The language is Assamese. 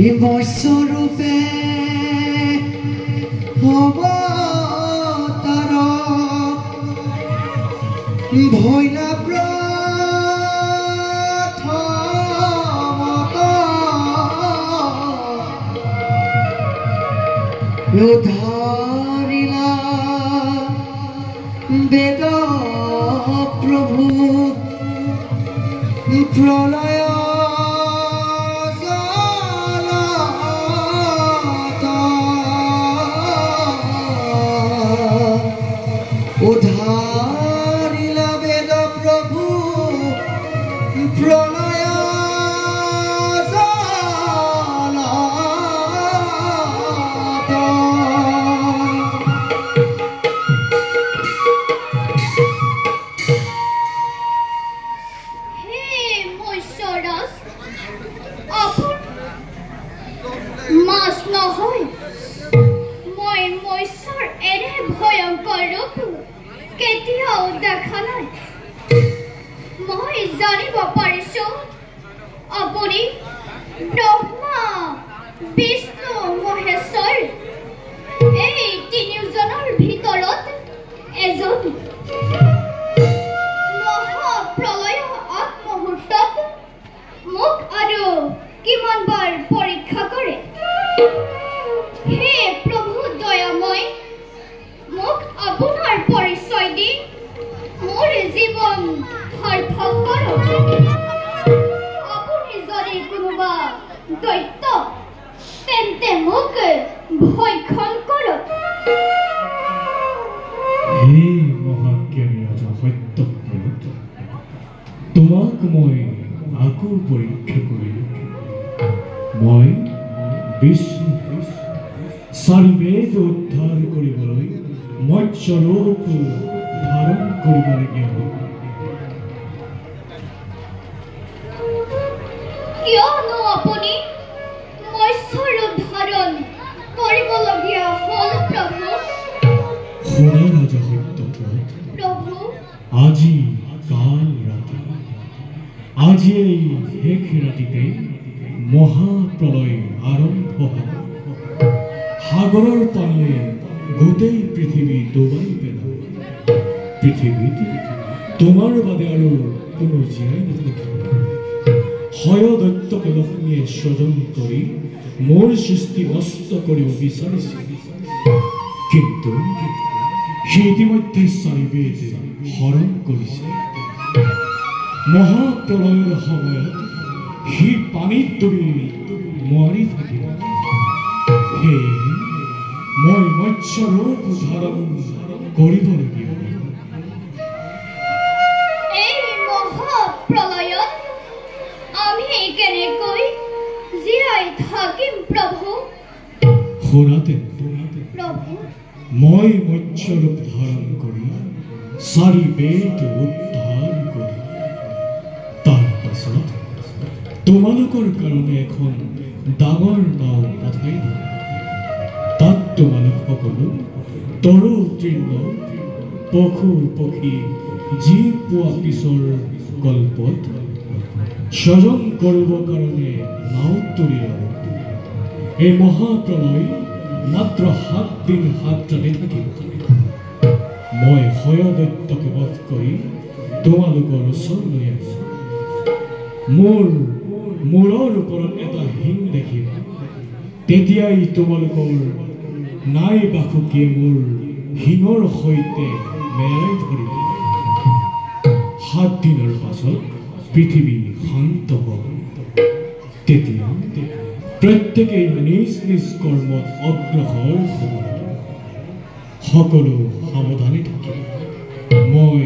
মৎস্যৰূপে অৱতাৰ ভৈলা উদ্ধাৰিলা বেদ প্ৰভু প্ৰলয় উদ্ধাৰিলা বেদ প্ৰভু প্ৰলয় মাছ নহয় মই মৎস্যৰ এনে ভয়ংকৰ ৰূপ কেতিয়াও দেখা নাই মই জানিব পাৰিছো আপুনি ব্ৰহ্মা বিষ্ণু মহেশ্বৰ এই তিনিজনৰ ভিতৰত এজন মহাপ্ৰলয় আগমুহূৰ্তত মোক আৰু কিমানবাৰ পৰীক্ষা কৰে হে প্ৰভু দয়াময় মোক আপোনাৰ পৰিচয় দি মোৰ জীৱন সাৰ্থক কৰক আপুনি যদি কোনোবা দৈত্য তেন্তে মোক ভক্ষণ কৰক হে মহাজ্ঞানী ৰাজা সত্যব্ৰত তোমাক মই আকৌ পৰীক্ষা কৰিলো মই বিষ্ণু চাৰি বেদ উদ্ধাৰ কৰিবলৈ মৎস্যৰূপ ধাৰণ কৰিবলগীয়া হ'ল কিয়নো আপুনি মৎস্যৰূপ ধাৰণ কৰিবলগীয়া হ'ল প্ৰভু শুনা ৰাজা সত্যব্ৰত প্ৰভু আজি কাল ৰাতি আজি এই শেষ ৰাতিতে মহাপ্ৰলয় আৰম্ভ হ'ব সাগৰৰ পানীয়ে গোটেই পৃথিৱী ডুবাই পেলাব পৃথিৱীত তোমাৰ বাদে আৰু কোনো জীয়াই নাথাকিব হয় দৈত্যক লক্ষ্মীয়ে স্বজন কৰি মোৰ সৃষ্টি নষ্ট কৰিব বিচাৰিছে কিন্তু সি ইতিমধ্যে চাৰি বেদ হৰণ কৰিছে মহাপ্ৰলয়ৰ সময়ত সি পানীত ডুবি মৰি থাকিব সেয়ে মই মৎস্যৰূপ ধাৰণ কৰিবলগীয়া এই মহাপ্ৰলয়ত আমি কেনেকৈ জীয়াই থাকিম প্ৰভু শুনাতে প্ৰভু মই মৎস্যৰূপ ধাৰণ কৰি চাৰি বেদ উদ্ধাৰ কৰি তাৰ পাছত তোমালোকৰ কাৰণে এখন ডাঙৰ নাও পঠাই দিম তাত তোমালোক সকলো তৰু তৃণ পশু পক্ষী যি পোৱা পিছৰ কল্পত স্বজন কৰিবৰ কাৰণে নাওত তুলি ল'ব এই মহাপ্ৰলয় মাত্ৰ 7 দিন 7 ৰাতি থাকিব মই হয়দৈত্যক বধ কৰি তোমালোকৰ ওচৰলৈ আহিছো মোৰ মূৰৰ ওপৰত এটা শিং দেখিবা তেতিয়াই তোমালোকৰ নাই বাসুকীয়ে মোৰ শিঙৰ সৈতে মেৰাই ধৰিব 7 দিনৰ পাছত পৃথিৱী শান্ত হ'ব তেতিয়া প্ৰত্যেকেই নিজ নিজ কৰ্মত অগ্ৰসৰ হ'ব লাগিব সকলো সাৱধানে থাকিব মই